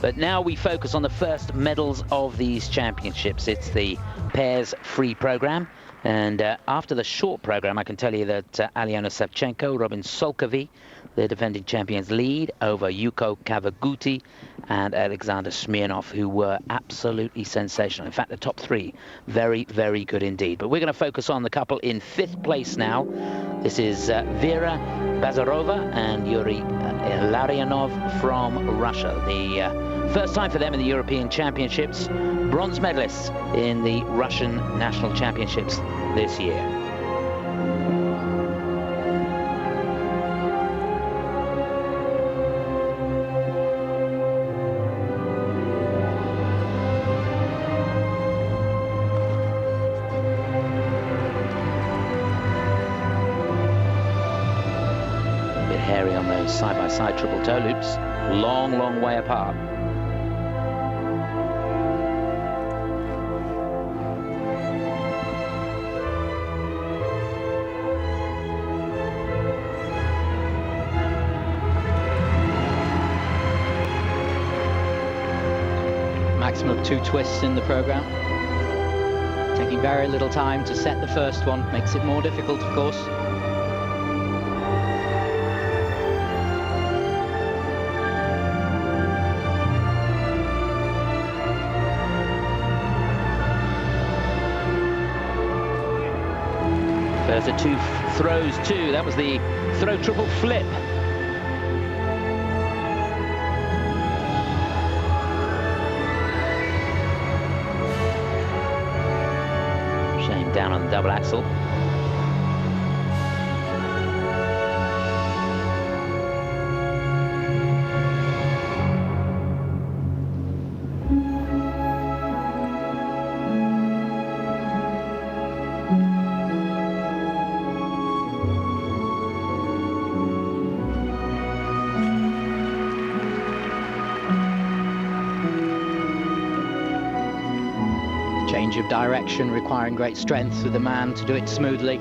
But now we focus on the first medals of these championships. It's the pairs free program. And after the short program, I can tell you that Aliona Savchenko, Szolkowy, the defending champions, lead over Yuko, Kavaguti and Alexander Smирnov, who were absolutely sensational. In fact, the top three, very, very good indeed. But we're going to focus on the couple in 5th place now. This is Vera Bazarova and Yuri Larionov from Russia. The first time for them in the European Championships, bronze medalists in the Russian National Championships this year. A bit hairy on those side-by-side triple toe loops. Long, long way apart. Maximum of 2 twists in the program. Taking very little time to set the first one, makes it more difficult, of course. There's a 2 throws too. That was the throw triple flip. Down on the double axel. Change of direction requiring great strength for the man to do it smoothly.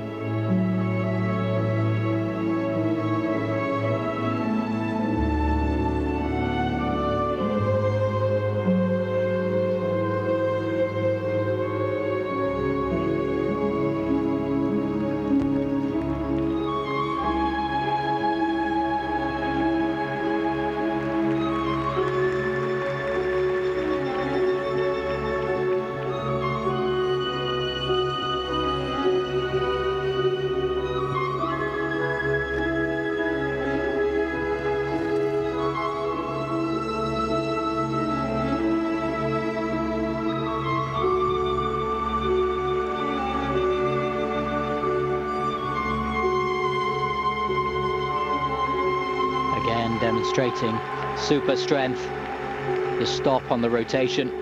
Demonstrating super strength, the stop on the rotation.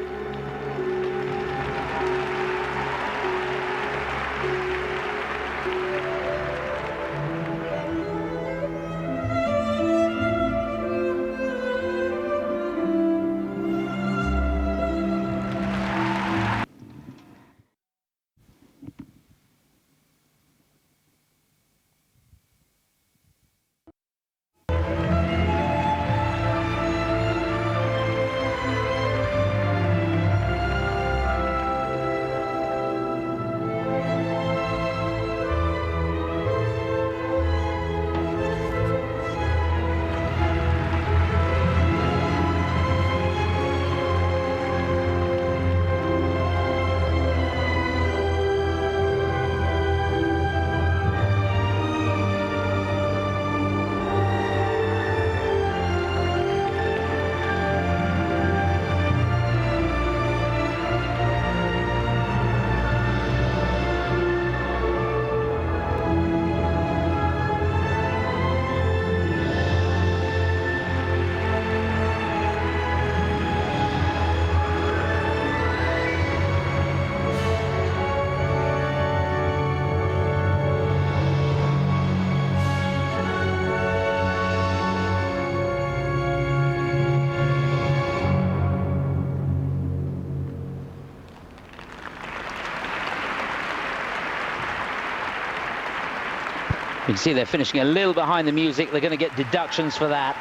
You can see they're finishing a little behind the music. They're going to get deductions for that.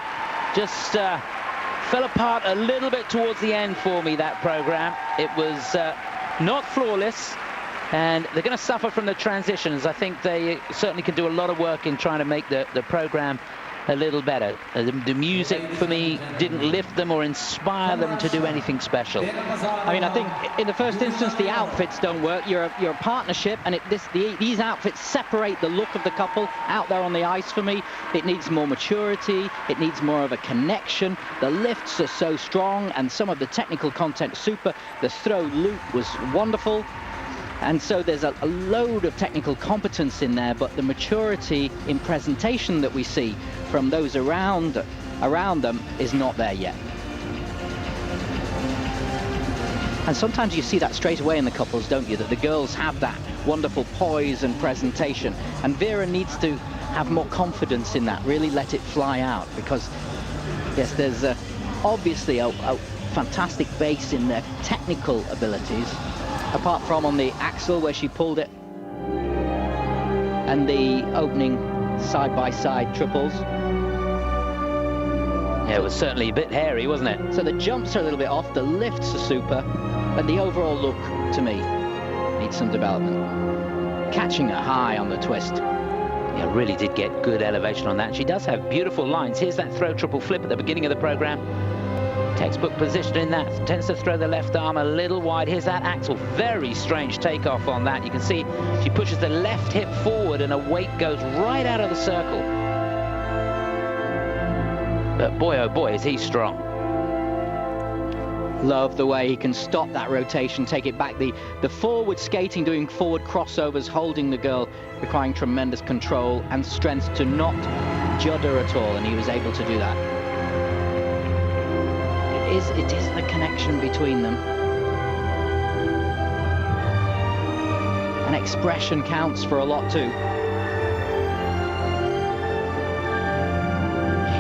Just fell apart a little bit towards the end for me, that program. It was not flawless, and they're going to suffer from the transitions. I think they certainly can do a lot of work in trying to make the program a little better. The music, for me, didn't lift them or inspire them to do anything special. I mean, I think in the first instance, the outfits don't work. You're a partnership, and these outfits separate the look of the couple out there on the ice for me. It needs more maturity. It needs more of a connection. The lifts are so strong, and some of the technical content super. The throw loop was wonderful. And so there's a load of technical competence in there, but the maturity in presentation that we see from those around them is not there yet. And sometimes you see that straight away in the couples, don't you, that the girls have that wonderful poise and presentation, and Vera needs to have more confidence in that, really let it fly out, because yes, there's obviously a fantastic base in their technical abilities, apart from on the axle where she pulled it, and the opening side-by-side triples. Yeah, it was certainly a bit hairy, wasn't it? So the jumps are a little bit off, the lifts are super, and the overall look, to me, needs some development. Catching her high on the twist. Yeah, really did get good elevation on that. She does have beautiful lines. Here's that throw triple flip at the beginning of the program. Textbook position in that, tends to throw the left arm a little wide. Here's that axel, very strange takeoff on that. You can see she pushes the left hip forward and her weight goes right out of the circle. But boy, oh boy, is he strong. Love the way he can stop that rotation, take it back. The forward skating, doing forward crossovers, holding the girl, requiring tremendous control and strength to not judder at all, and he was able to do that. It is the connection between them. And expression counts for a lot too.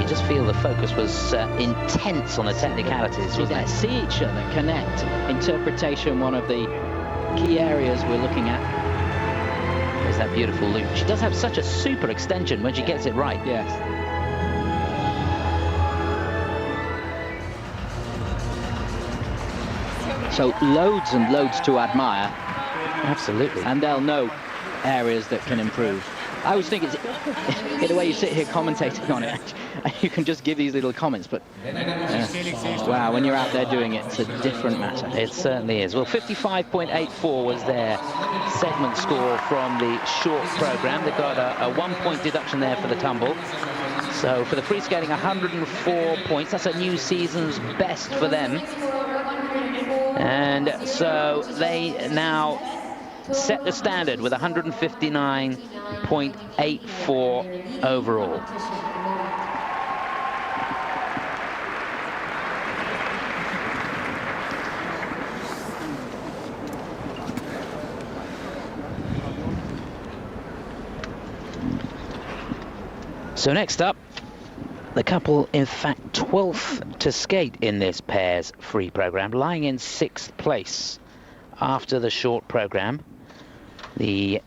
You just feel the focus was intense on the technicalities, wasn't it? See each other, connect. Interpretation, one of the key areas we're looking at. There's that beautiful loop. She does have such a super extension when she gets it right. Yes. So loads and loads to admire. Absolutely. And they'll know areas that can improve. I always think it's, in the way you sit here commentating on it, you can just give these little comments, but wow, when you're out there doing it, it's a different matter. It certainly is. Well, 55.84 was their segment score from the short program. They got a 1-point deduction there for the tumble. So for the free skating, 104 points. That's a new season's best for them. And so they now set the standard with 159.84 overall. So next up, the couple, in fact, 12th to skate in this pairs free program, lying in 6th place after the short program. The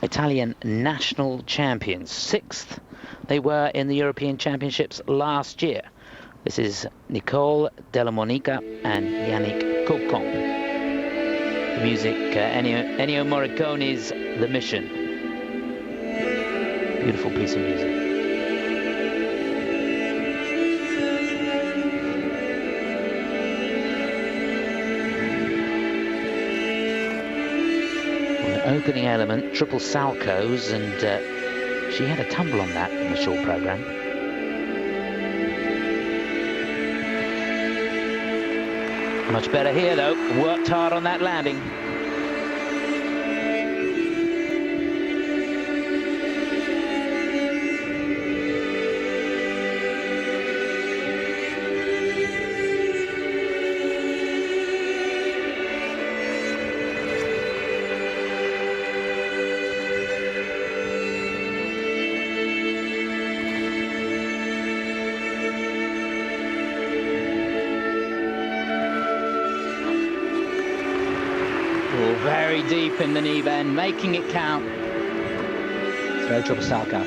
Italian national champions, 6th they were in the European Championships last year. This is Nicole Della Monica and Yannick Kocon. The music, Ennio Morricone's The Mission. Beautiful piece of music. Opening element, triple salcos, and she had a tumble on that in the short program. Much better here though, worked hard on that landing. Very deep in the knee bend, making it count. Throw triple salchow.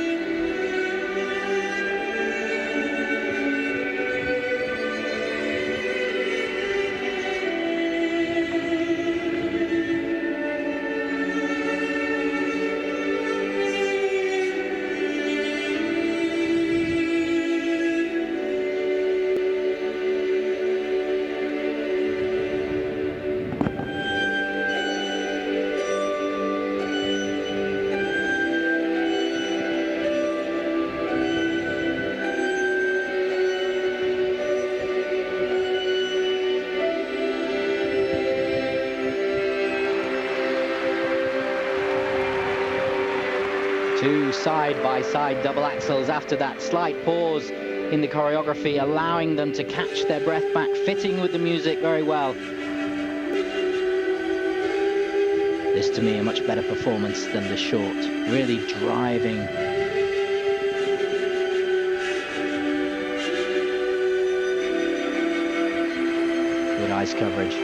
2 side-by-side double axels after that slight pause in the choreography, allowing them to catch their breath back, fitting with the music very well. This, to me, a much better performance than the short. Really driving. Good ice coverage.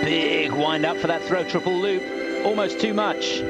Big wind up for that throw triple loop, almost too much.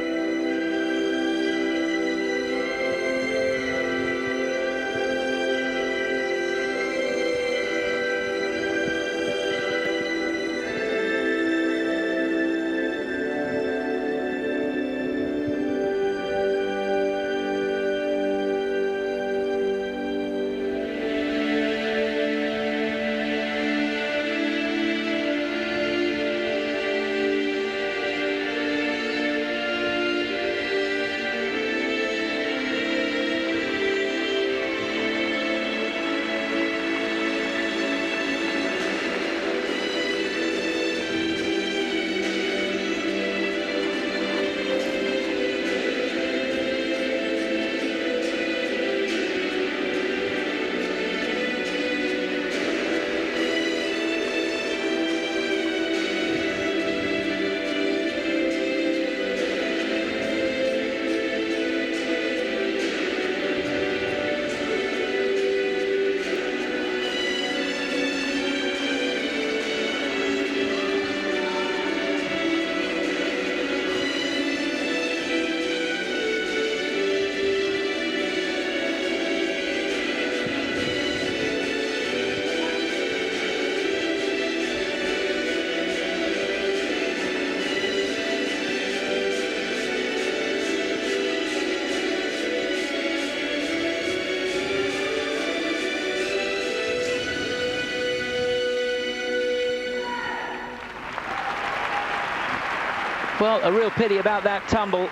Well, a real pity about that tumble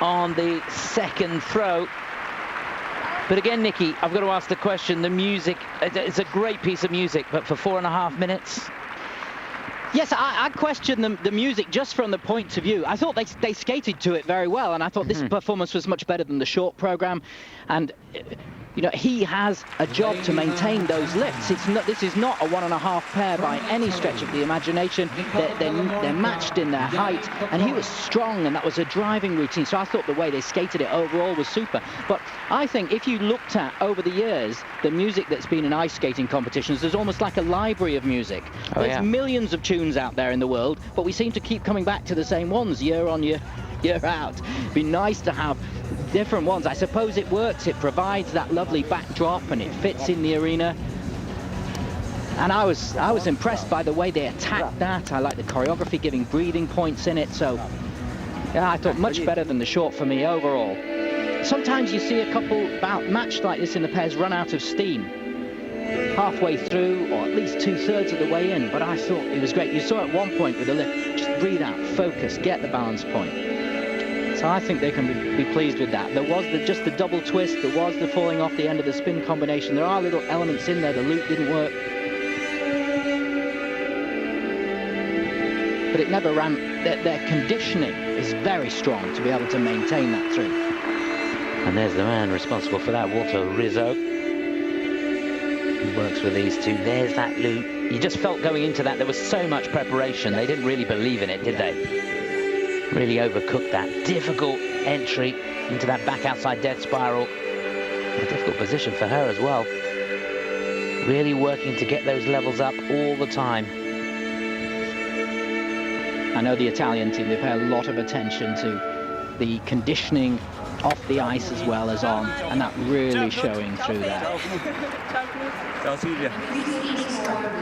on the second throw. But again, Nicky, I've got to ask the question, the music, it's a great piece of music, but for 4.5 minutes? Yes, I question the music just from the point of view. I thought they skated to it very well, and I thought this performance was much better than the short program. And you know, he has a job to maintain those lifts. This is not a 1.5 pair by any stretch of the imagination. They're matched in their height, and he was strong, and that was a driving routine. So I thought the way they skated it overall was super. But I think if you looked at, over the years, the music that's been in ice skating competitions, there's almost like a library of music. There's millions of tunes out there in the world, but we seem to keep coming back to the same ones year on year out. It'd be nice to have different ones. I suppose it works. It provides that lovely backdrop, and it fits in the arena. And I was impressed by the way they attacked that. I like the choreography, giving breathing points in it. So yeah, I thought much better than the short for me overall. Sometimes you see a couple matched like this in the pairs run out of steam halfway through, or at least 2/3 of the way in, but I thought it was great. You saw at one point with the lift, just breathe out, focus, get the balance point. So I think they can be pleased with that. There was just the double twist, there was the falling off the end of the spin combination. There are little elements in there, the loop didn't work. But it never ran, their conditioning is very strong to be able to maintain that through. And there's the man responsible for that, Walter Rizzo. He works with these two. There's that loop. You just felt going into that there was so much preparation. They didn't really believe in it, did they? Really overcooked that difficult entry into that back outside death spiral. A difficult position for her as well. Really working to get those levels up all the time. I know the Italian team, they pay a lot of attention to the conditioning off the ice as well as on, and that really showing through there.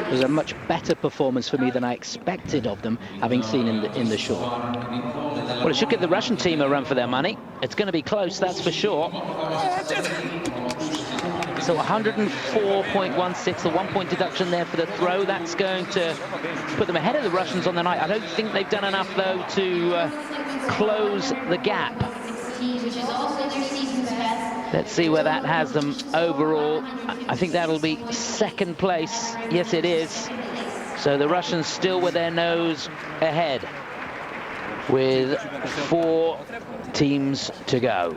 It was a much better performance for me than I expected of them, having seen in the short. Well, it should give the Russian team a run for their money. It's going to be close, that's for sure. So 104.16, the 1 point deduction there for the throw. That's going to put them ahead of the Russians on the night. I don't think they've done enough, though, to close the gap. Let's see where that has them overall. I think that'll be second place. Yes, it is. So the Russians still with their nose ahead, with 4 teams to go.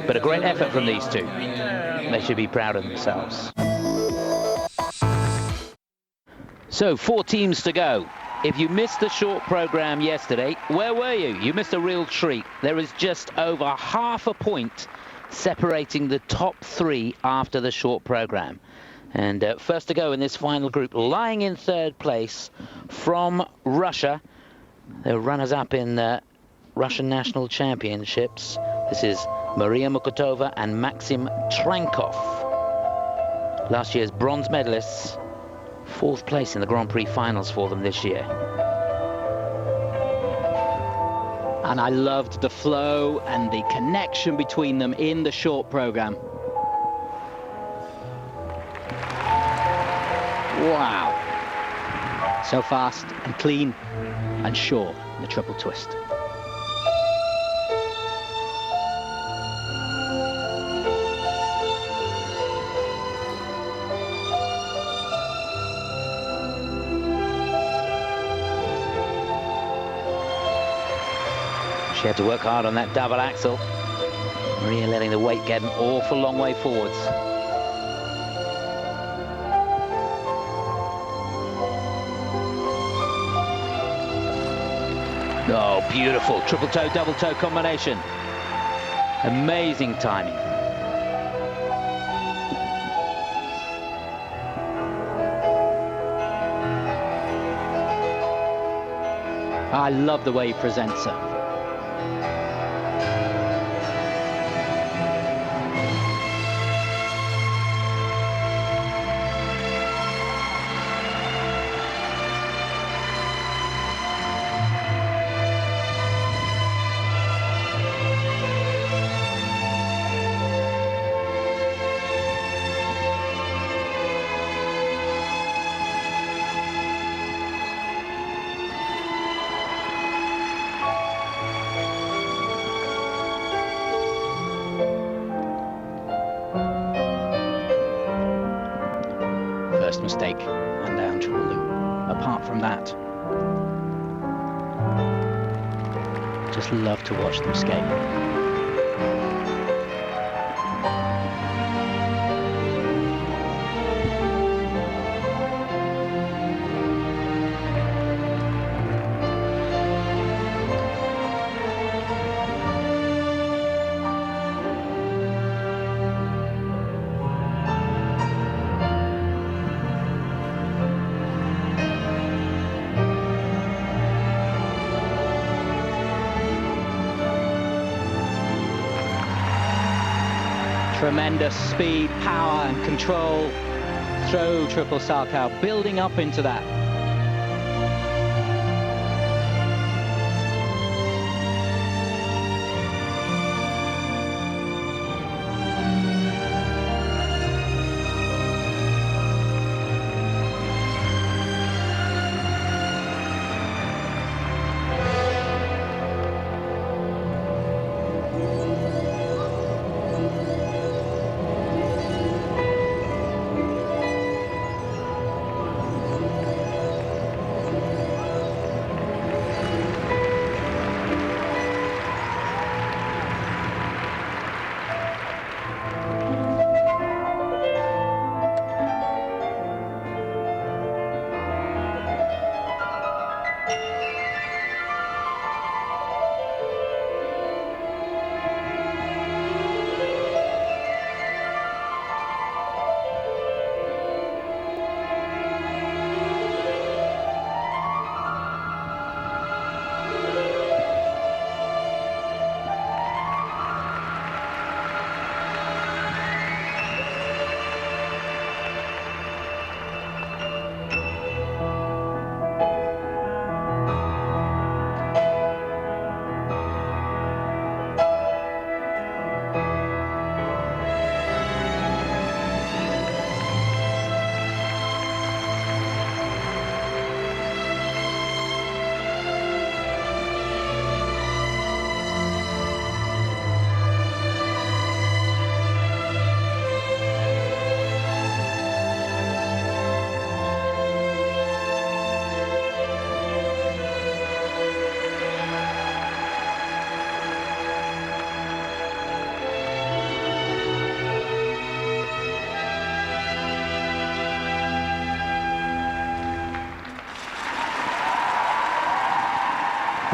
But a great effort from these two. They should be proud of themselves. So 4 teams to go. If you missed the short program yesterday, where were you? You missed a real treat. There is just over half a point separating the top 3 after the short program. And first to go in this final group, lying in 3rd place from Russia, the runners-up in the Russian National Championships. This is Maria Mukhortova and Maxim Trankov. Last year's bronze medalists, 4th place in the Grand Prix finals for them this year. And I loved the flow and the connection between them in the short program. Wow. So fast and clean and sure in the triple twist. She had to work hard on that double axel. Maria letting the weight get an awful long way forwards. Oh, beautiful. Triple toe, double toe combination. Amazing timing. I love the way he presents her. First mistake and down triple loop. Apart from that, just love to watch them skate. Tremendous speed, power and control. Throw triple Salchow, building up into that.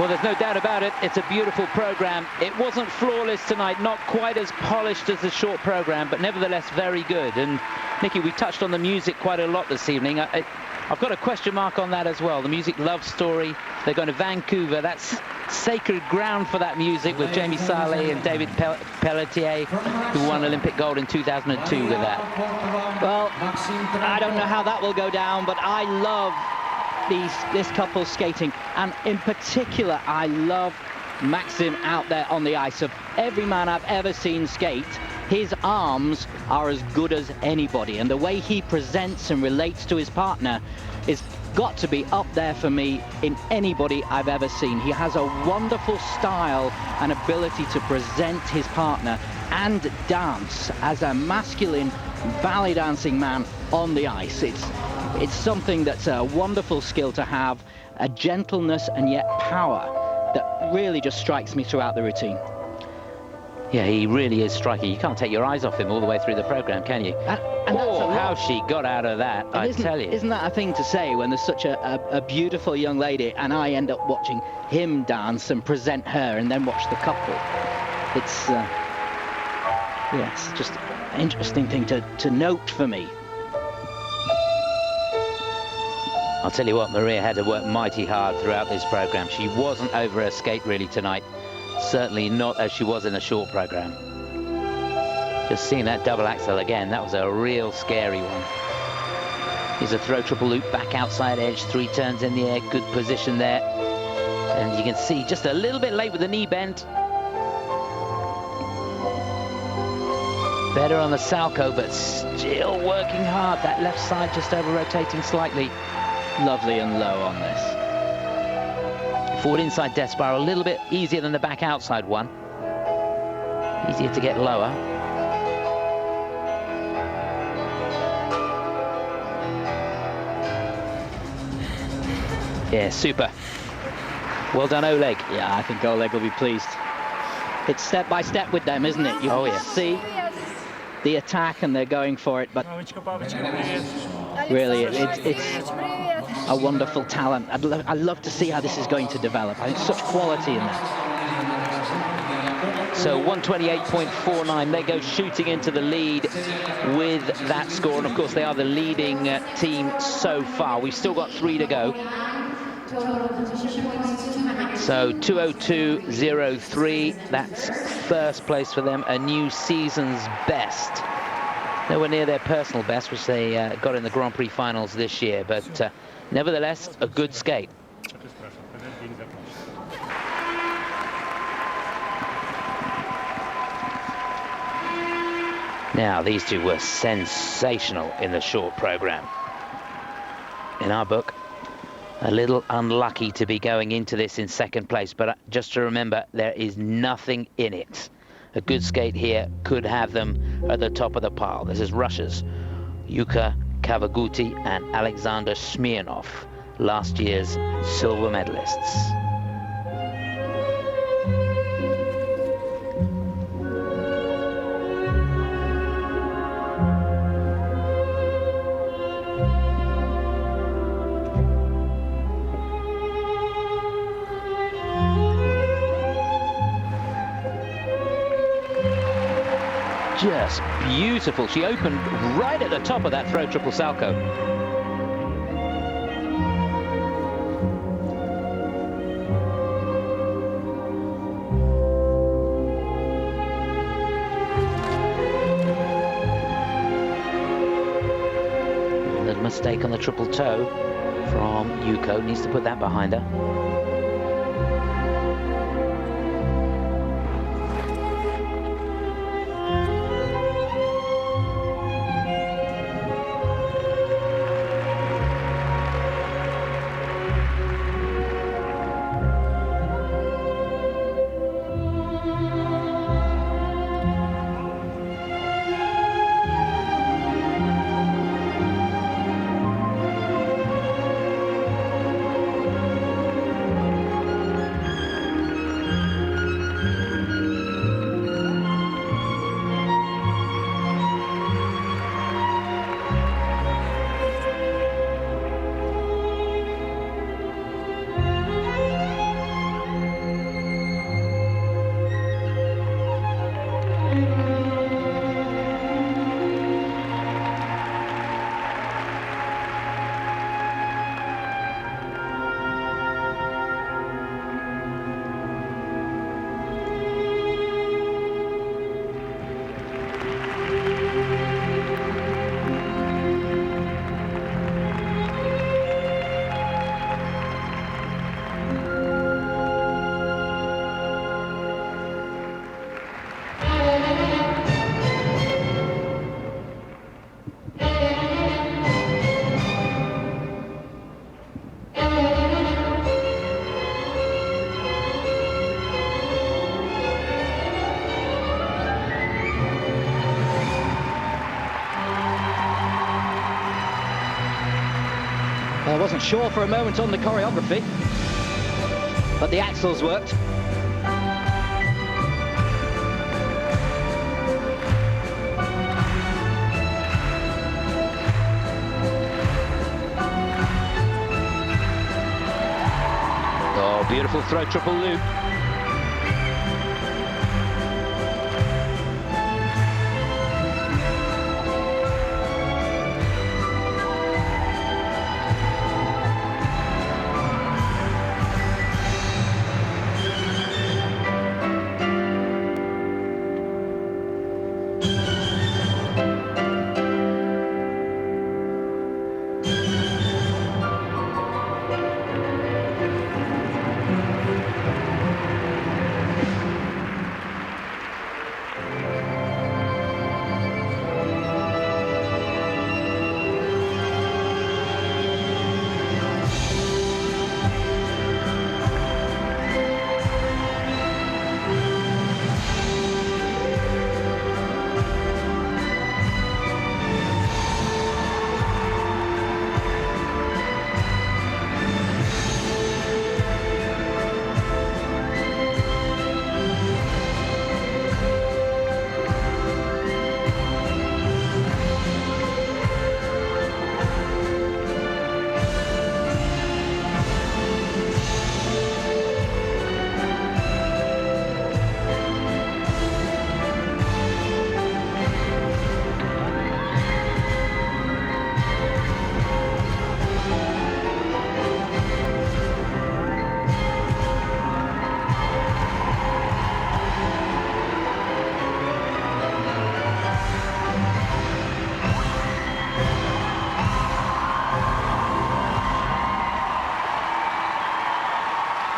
Well, there's no doubt about it. It's a beautiful program. It wasn't flawless tonight, not quite as polished as the short program, but nevertheless very good. And Nicky, we touched on the music quite a lot this evening. I've got a question mark on that as well. The music Love Story. They're going to Vancouver. That's sacred ground for that music, with Jamie Saleh and David Pelletier, who won Olympic gold in 2002 with that. Well, I don't know how that will go down, but I love this couple skating, and in particular I love Maxim out there on the ice. Of every man I've ever seen skate, his arms are as good as anybody, and the way he presents and relates to his partner is got to be up there for me in anybody I've ever seen. He has a wonderful style and ability to present his partner and dance as a masculine ballet dancing man on the ice. It's something that's a wonderful skill to have, a gentleness and yet power that really just strikes me throughout the routine. Yeah, he really is striking. You can't take your eyes off him all the way through the program, can you? And oh, how she got out of that, I tell you. Isn't that a thing to say when there's such a beautiful young lady and I end up watching him dance and present her and then watch the couple? It's, yes, just an interesting thing to note for me. I'll tell you what, Maria had to work mighty hard throughout this program. She wasn't over her skate really tonight. Certainly not as she was in the short program. Just seeing that double axel again, that was a real scary one. Here's a throw triple loop, back outside edge, 3 turns in the air, good position there. And you can see just a little bit late with the knee bend. Better on the Szolkowy, but still working hard. That left side just over rotating slightly. Lovely and low on this. Forward inside death spiral, a little bit easier than the back outside one. Easier to get lower. Yeah, super. Well done, Oleg. Yeah, I think Oleg will be pleased. It's step by step with them, isn't it? You see the attack and they're going for it, but really it's a wonderful talent. I'd love to see how this is going to develop. I think such quality in that. So 128.49, they go shooting into the lead with that score, and of course they are the leading team so far. We've still got 3 to go. So 2:02.03, that's first place for them, a new season's best. Nowhere near their personal best, which they got in the Grand Prix finals this year, but nevertheless, a good skate. Now, these two were sensational in the short program. In our book, a little unlucky to be going into this in second place, but just to remember, there is nothing in it. A good skate here could have them at the top of the pile. This is Russia's Yuko, Kavaguti and Alexander Smirnov, last year's silver medalists. Just beautiful. She opened right at the top of that throw triple Szolkowy. A little mistake on the triple toe from Yuko. Needs to put that behind her. I wasn't sure for a moment on the choreography, but the axles worked. Oh, beautiful throw, triple loop.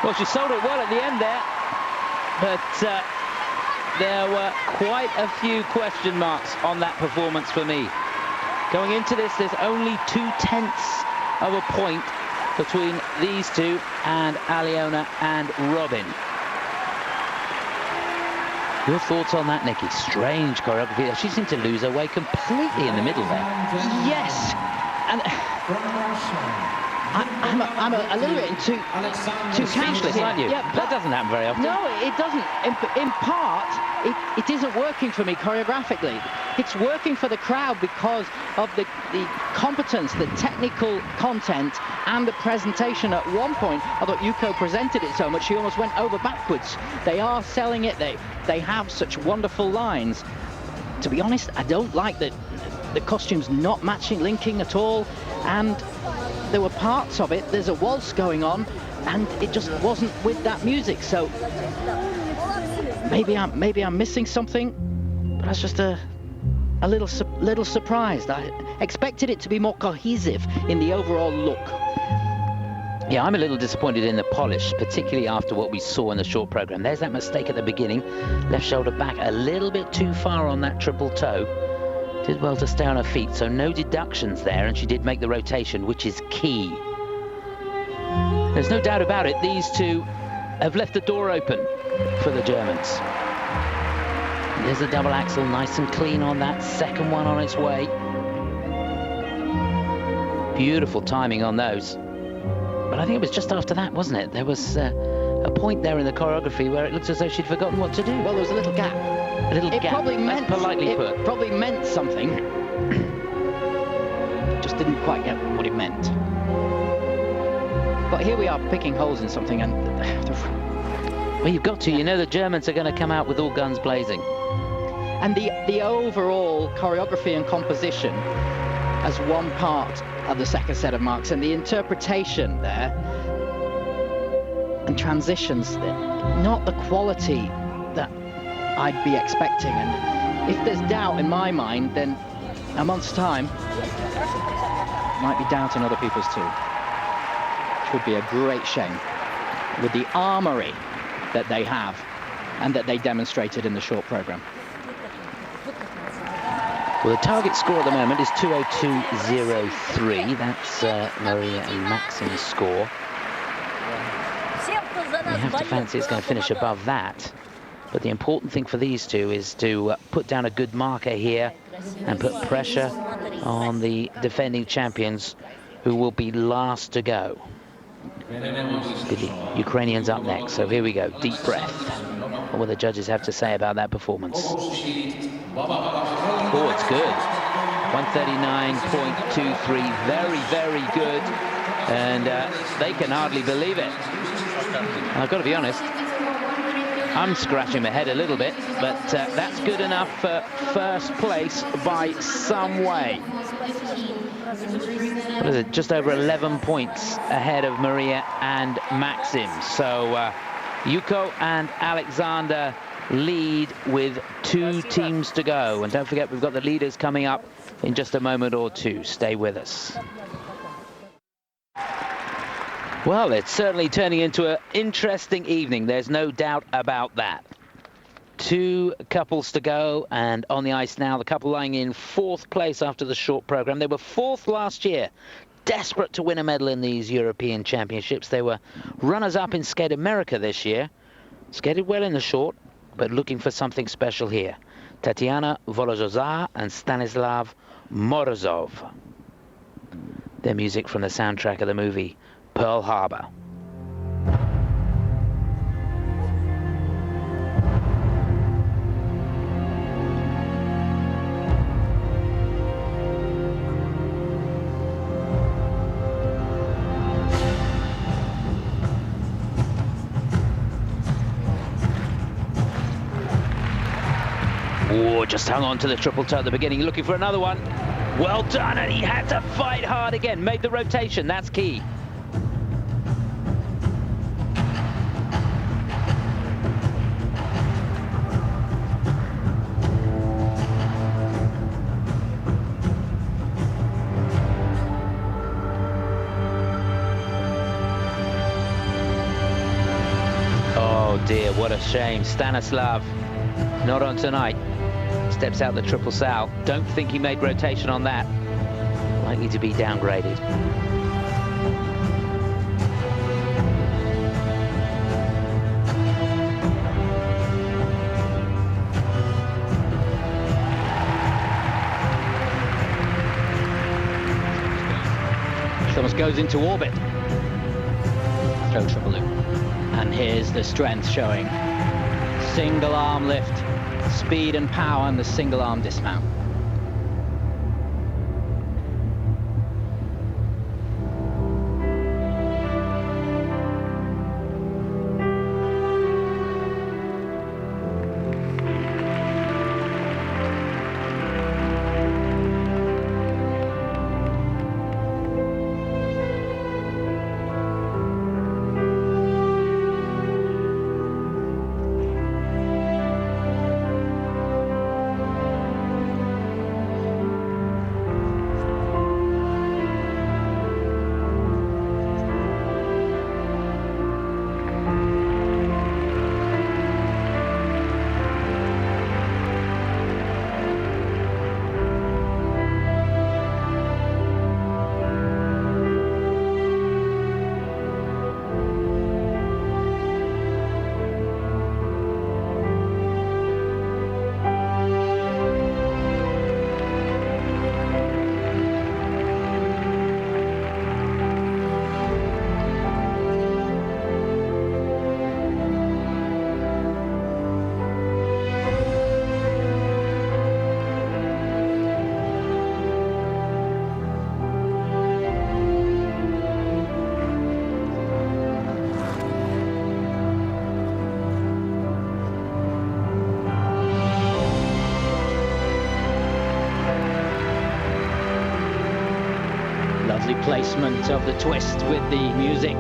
Well, she sold it well at the end there, but there were quite a few question marks on that performance for me. Going into this, there's only 0.2 of a point between these two and Aliona and Robin. Your thoughts on that, Nicky? Strange choreography. She seemed to lose her way completely in the middle there. Yes, and I'm a little bit too speechless, aren't you? Yeah, that doesn't happen very often. No, it doesn't. In part, it isn't working for me choreographically. It's working for the crowd because of the competence, the technical content, and the presentation. At one point, I thought Yuko presented it so much she almost went over backwards. They are selling it. They have such wonderful lines. To be honest, I don't like the costumes not matching, linking at all, and there were parts of it, there's a waltz going on, and it just wasn't with that music. So maybe I'm missing something, but that's just a little surprised. I expected it to be more cohesive in the overall look. Yeah, I'm a little disappointed in the polish, particularly after what we saw in the short program. There's that mistake at the beginning, left shoulder back a little bit too far on that triple toe. Did well to stay on her feet, so no deductions there, and she did make the rotation, which is key. There's no doubt about it, these two have left the door open for the Germans. There's a double axel, nice and clean on that second one on its way. Beautiful timing on those. But I think it was just after that, wasn't it? There was a point there in the choreography where it looked as though she'd forgotten what to do. Well, there was a little gap. A little gap. Probably meant, politely put. It probably meant something. Just didn't quite get what it meant. But here we are picking holes in something, and well, you've got to. You know the Germans are going to come out with all guns blazing. And the overall choreography and composition as one part of the second set of marks, and the interpretation there and transitions, not the quality that I'd be expecting. And if there's doubt in my mind, then a month's time might be doubt in other people's too, which would be a great shame with the armory that they have and that they demonstrated in the short program. Well, the target score at the moment is 202.03. That's Maria and Maxim's score. You have to fancy it's going to finish above that. But the important thing for these two is to put down a good marker here and put pressure on the defending champions who will be last to go. The Ukrainians up next, so here we go, deep breath. What will the judges have to say about that performance? Oh, it's good. 139.23, very, very good. And they can hardly believe it. And I've got to be honest, I'm scratching my head a little bit, but that's good enough for first place by some way. What is it? Just over 11 points ahead of Maria and Maxim. So Yuko and Alexander lead with 2 teams to go. And don't forget, we've got the leaders coming up in just a moment or two. Stay with us. Well, it's certainly turning into an interesting evening. There's no doubt about that. 2 couples to go, and on the ice now, the couple lying in 4th place after the short program. They were 4th last year, desperate to win a medal in these European Championships. They were runners-up in Skate America this year. Skated well in the short, but looking for something special here. Tatiana Volosozhar and Stanislav Morozov. Their music from the soundtrack of the movie Pearl Harbor. Oh, just hung on to the triple toe at the beginning, looking for another one. Well done, and he had to fight hard again. Made the rotation, that's key. Oh dear, what a shame. Stanislav, not on tonight. Steps out the triple sow. Don't think he made rotation on that. Likely to be downgraded. Almost goes into orbit. Throw triple loop. And here's the strength showing. Single arm lift. Speed and power and the single arm dismount. Placement of the twist with the music,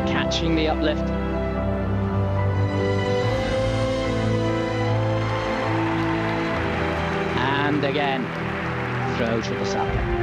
catching the uplift. And again, throw triple salto.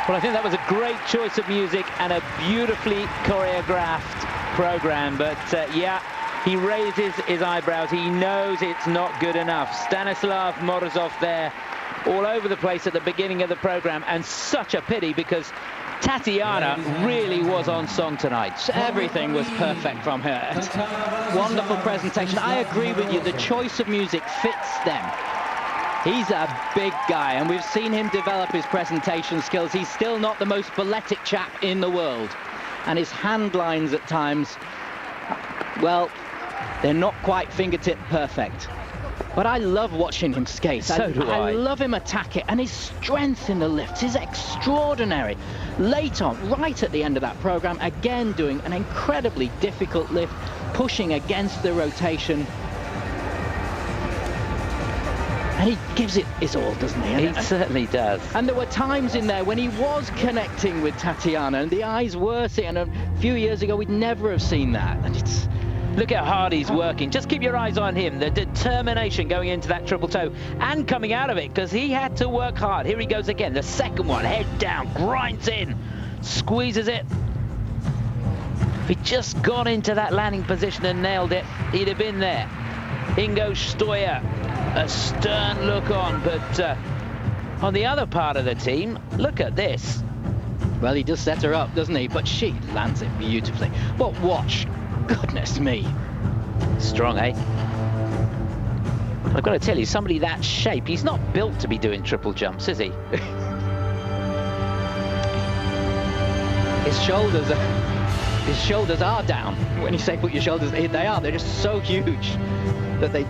Well, I think that was a great choice of music and a beautifully choreographed program. But yeah, he raises his eyebrows. He knows it's not good enough. Stanislav, Morozov there, all over the place at the beginning of the program. And such a pity because Tatiana really was on song tonight. Everything was perfect from her. Wonderful presentation. I agree with you. The choice of music fits them. He's a big guy, and we've seen him develop his presentation skills. He's still not the most balletic chap in the world. And his hand lines at times, well, they're not quite fingertip perfect. But I love watching him skate. So do I. I love him attack it, and his strength in the lifts is extraordinary. Late on, right at the end of that program, again doing an incredibly difficult lift, pushing against the rotation. And he gives it his all, doesn't he? He certainly does. And there were times in there when he was connecting with Tatiana, and the eyes were seeing. And a few years ago, we'd never have seen that. And it's... Look how hard he's working. Just keep your eyes on him. The determination going into that triple toe and coming out of it, because he had to work hard. Here he goes again. The second one, head down, grinds in, squeezes it. If he'd just gone into that landing position and nailed it, he'd have been there. Ingo Stoya, a stern look on, but on the other part of the team, look at this. Well, he does set her up, doesn't he? But she lands it beautifully. But watch. Goodness me. Strong, eh? I've got to tell you, somebody that shape, he's not built to be doing triple jumps, is he? His shoulders are down. When you say put your shoulders, they are. They're just so huge that they...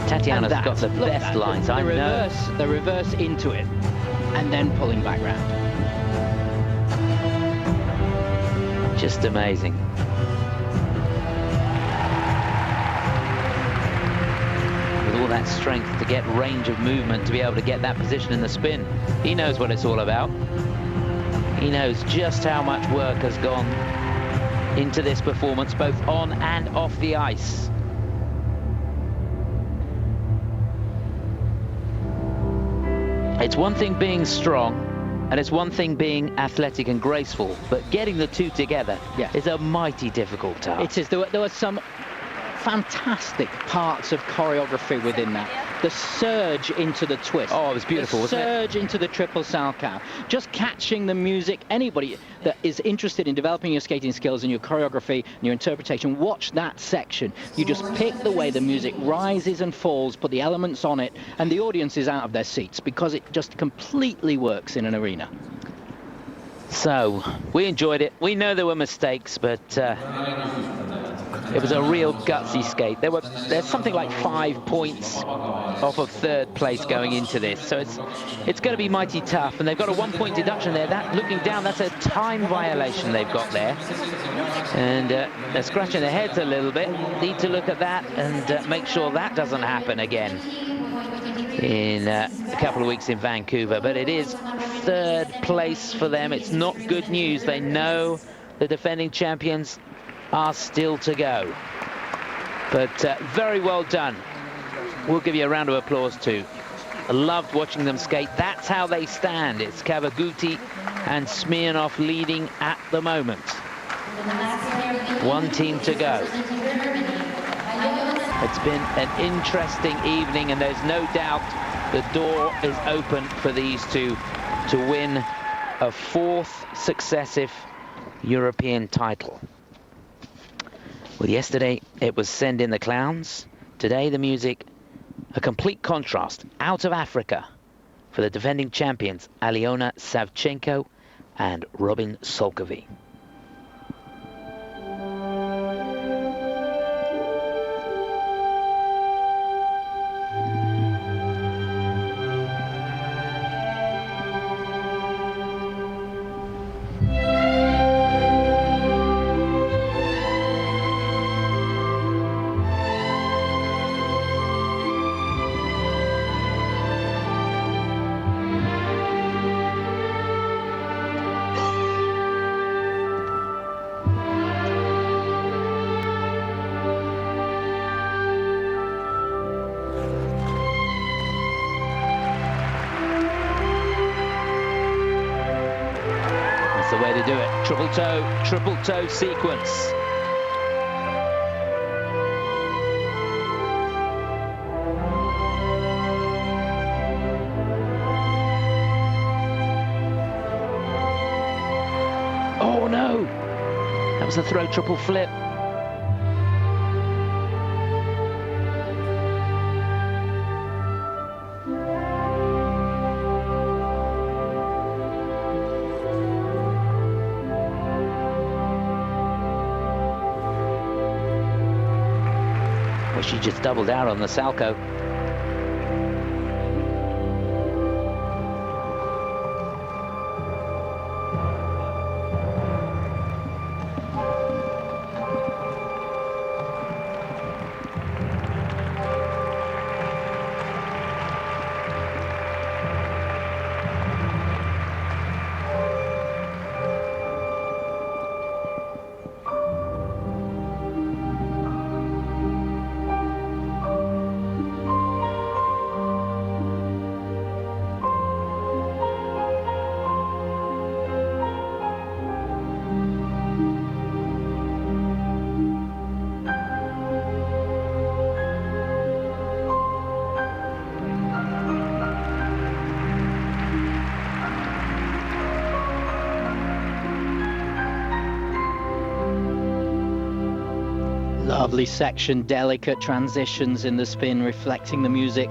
Tatiana's got the best lines, I know. The reverse into it, and then pulling back round. Just amazing. With all that strength to get range of movement, to be able to get that position in the spin. He knows what it's all about. He knows just how much work has gone into this performance, both on and off the ice. It's one thing being strong, and it's one thing being athletic and graceful, but getting the two together is a mighty difficult task. It is. There were some fantastic parts of choreography within that. The surge into the twist. Oh, it was beautiful, wasn't it? The surge into the triple Salchow. Just catching the music. Anybody that is interested in developing your skating skills and your choreography and your interpretation, watch that section. You just pick the way the music rises and falls, put the elements on it, and the audience is out of their seats because it just completely works in an arena. So, we enjoyed it. We know there were mistakes, but it was a real gutsy skate. There's something like 5 points off of third place going into this, so it's going to be mighty tough. And they've got a 1 point deduction there. That, looking down, that's a time violation they've got there, and they're scratching their heads a little bit. Need to look at that and make sure that doesn't happen again in a couple of weeks in Vancouver. But it is third place for them. It's not good news. They know the defending champions are still to go. But very well done. We'll give you a round of applause too. I loved watching them skate. That's how they stand. It's Kavaguti and Smirnov leading at the moment. One team to go. It's been an interesting evening, and there's no doubt the door is open for these two to win a fourth successive European title. Well, yesterday it was Send in the Clowns. Today the music, a complete contrast out of Africa for the defending champions Aliona, Savchenko and Szolkowy. way to do it. Triple toe sequence. Oh no! That was a throw triple flip. She just doubled out on the Salchow. Lovely section, delicate transitions in the spin, reflecting the music.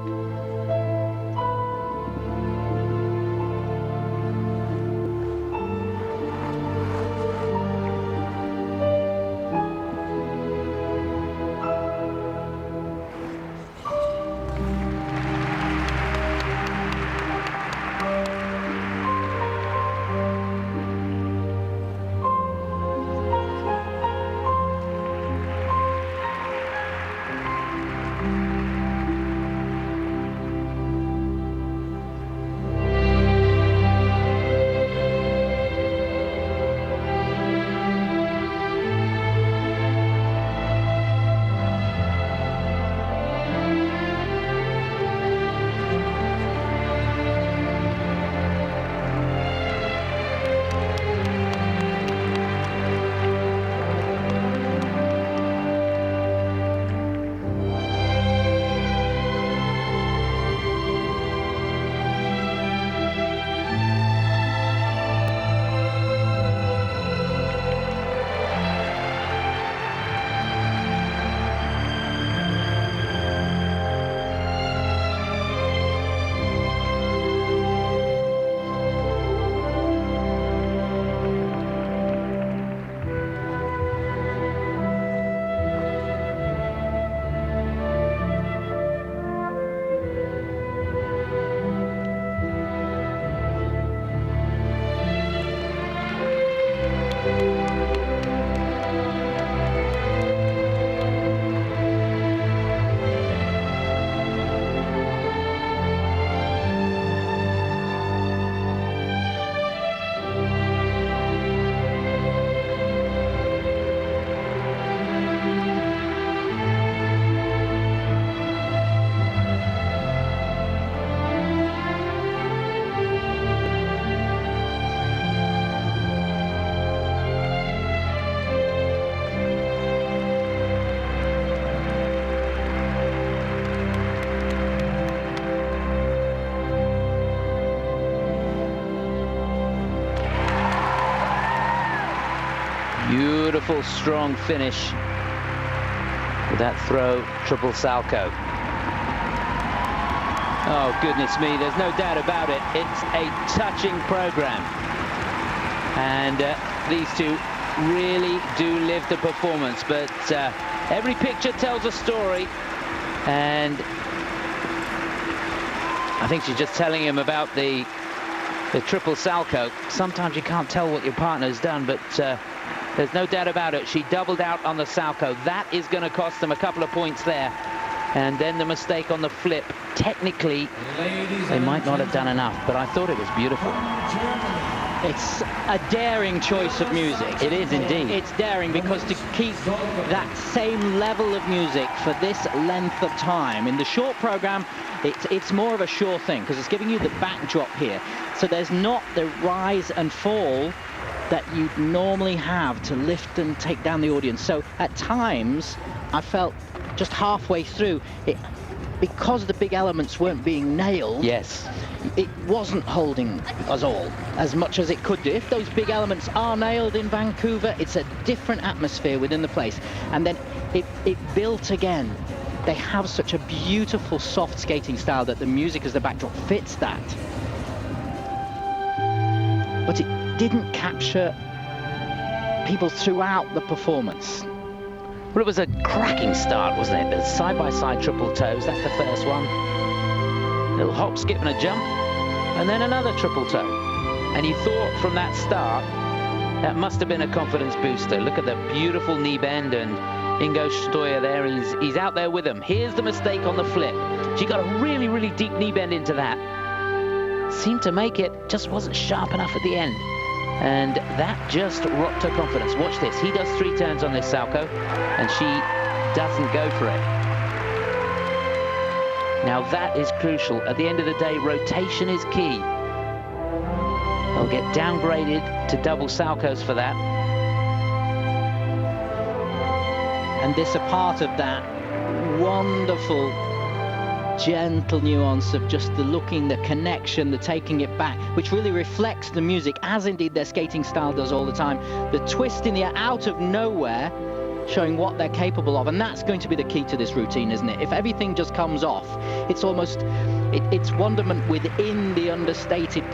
Beautiful, strong finish with that throw, triple Salchow. Oh, goodness me, there's no doubt about it. It's a touching program. And these two really do live the performance, but every picture tells a story. And I think she's just telling him about the triple Salchow. Sometimes you can't tell what your partner's done, but there's no doubt about it. She doubled out on the Salchow. That is going to cost them a couple of points there. And then the mistake on the flip. Technically, they might not have done enough, but I thought it was beautiful. It's a daring choice of music. It is indeed. It's daring because to keep that same level of music for this length of time. In the short program, it's more of a sure thing because it's giving you the backdrop here. So there's not the rise and fall that you'd normally have to lift and take down the audience. So at times, I felt just halfway through, because the big elements weren't being nailed, yes, it wasn't holding us all as much as it could do. If those big elements are nailed in Vancouver, it's a different atmosphere within the place. And then it built again. They have such a beautiful soft skating style that the music as the backdrop fits that. But it didn't capture people throughout the performance. Well, it was a cracking start, wasn't it? The side-by-side triple toes, that's the first one. Little hop, skip and a jump, and then another triple toe. And you thought from that start, that must have been a confidence booster. Look at the beautiful knee bend, and Ingo Stoyer there, he's out there with them. Here's the mistake on the flip. She got a really, really deep knee bend into that. Seemed to make it, just wasn't sharp enough at the end. And that just rocked her confidence. Watch this, he does 3 turns on this Salko, and she doesn't go for it. Now that is crucial. At the end of the day, rotation is key. They'll get downgraded to double Salkos for that. And this a part of that wonderful, gentle nuance of just the looking, the connection, the taking it back, which really reflects the music, as indeed their skating style does all the time. The twist in the air out of nowhere, showing what they're capable of, and that's going to be the key to this routine, isn't it? If everything just comes off, it's almost, it's wonderment within the understated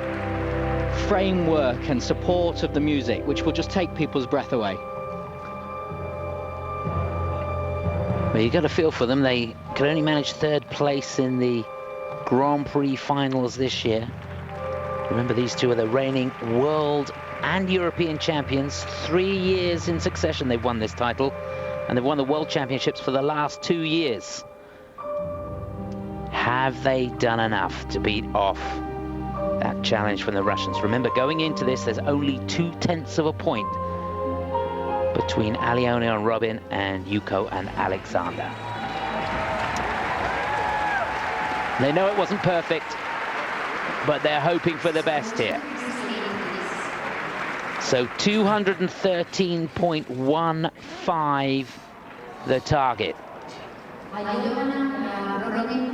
framework and support of the music, which will just take people's breath away. Well, you got a feel for them. They could only manage 3rd place in the Grand Prix finals this year. Remember, these two are the reigning world and European champions. 3 years in succession they've won this title, and they've won the World Championships for the last 2 years. Have they done enough to beat off that challenge from the Russians? Remember, going into this, there's only 0.2 of a point between Aliona and Robin and Yuko and Alexander. They know it wasn't perfect, but they're hoping for the best here. So 213.15 the target.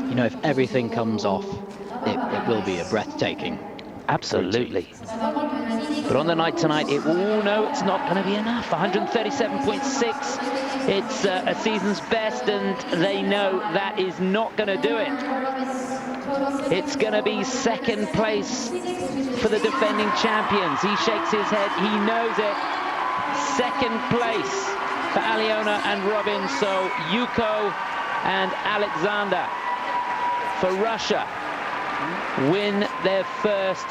You know, if everything comes off, it will be a breathtaking. Absolutely. But on the night tonight, no, it's not going to be enough. 137.6. It's a season's best, and they know that is not going to do it. It's going to be 2nd place for the defending champions. He shakes his head. He knows it. 2nd place for Aliona and Robin. So Yuko and Alexander for Russia win their first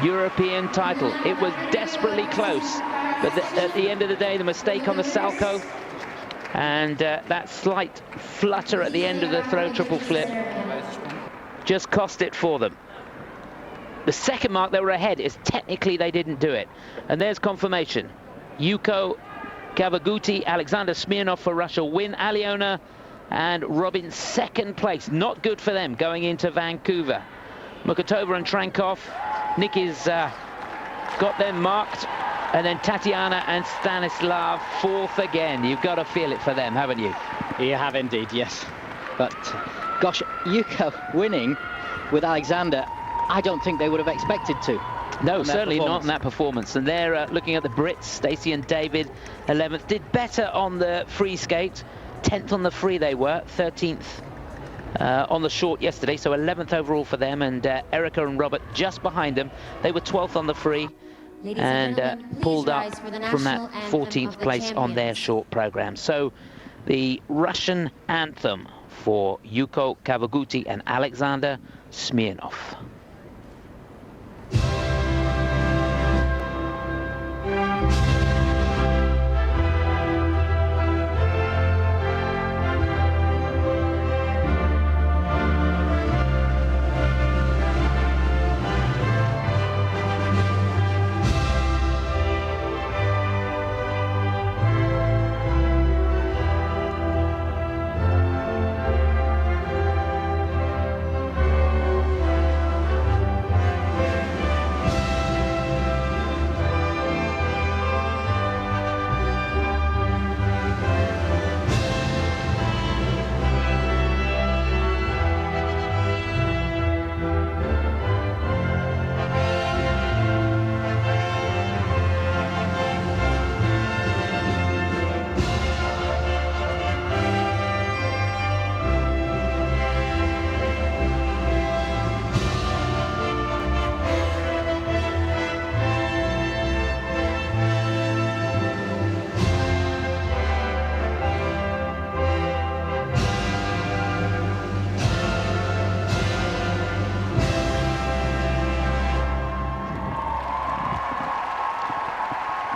European title. It was desperately close, but at the end of the day, the mistake on the Salko and that slight flutter at the end of the throw triple flip just cost it for them. The second mark they were ahead is technically they didn't do it, and there's confirmation. Yuko, Kavaguti, Alexander, Smirnov for Russia win. Aliona and Robin 2nd place. Not good for them going into Vancouver. Mukhortova and Trankov, Nicky's got them marked, and then Tatiana and Stanislav 4th again. You've got to feel it for them, haven't you? You have indeed, yes. But gosh, Yuko winning with Alexander, I don't think they would have expected to. No, certainly not in that performance. And they're looking at the Brits, Stacey and David, 11th. Did better on the free skate. 10th on the free they were, 13th on the short yesterday, so 11th overall for them, and Erica and Robert just behind them. They were 12th on the free and pulled up from that 14th place on their short program. So the Russian anthem for Yuko, Kavaguti and Alexander Smirnov.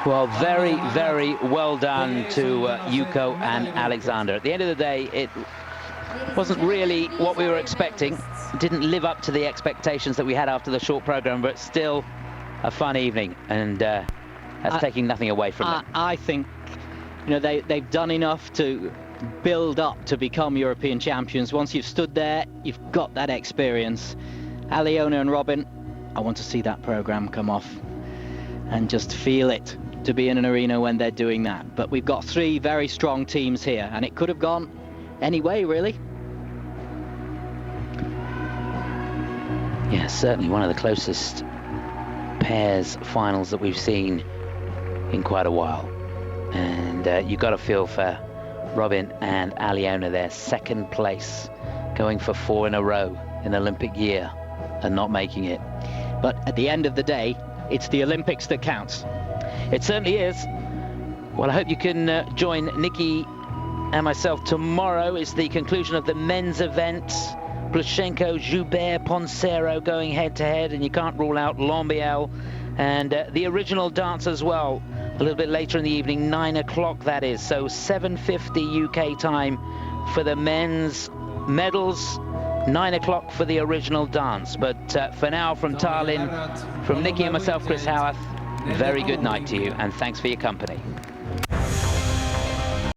Well, very, very well done to Yuko and Alexander. At the end of the day, it wasn't really what we were expecting. It didn't live up to the expectations that we had after the short program, but still a fun evening, and that's taking nothing away from them. I think, you know, they've done enough to build up to become European champions. Once you've stood there, you've got that experience. Aliona and Robin, I want to see that program come off and just feel it, to be in an arena when they're doing that. But we've got three very strong teams here, and it could have gone any way, really. Yeah, certainly one of the closest pairs finals that we've seen in quite a while. And you've got to feel for Robin and Aliona, their second place, going for 4 in a row in Olympic year and not making it. But at the end of the day, it's the Olympics that counts. It certainly is. Well, I hope you can join Nicky and myself tomorrow. It's the conclusion of the men's event. Plushenko, Joubert, Poncero going head-to-head, and you can't rule out Lombiel. And the original dance as well, a little bit later in the evening, 9 o'clock that is. So 7:50 UK time for the men's medals, 9 o'clock for the original dance. But for now, from Tallinn, from Nicky and myself, Chris Howarth, very good night to you, and thanks for your company.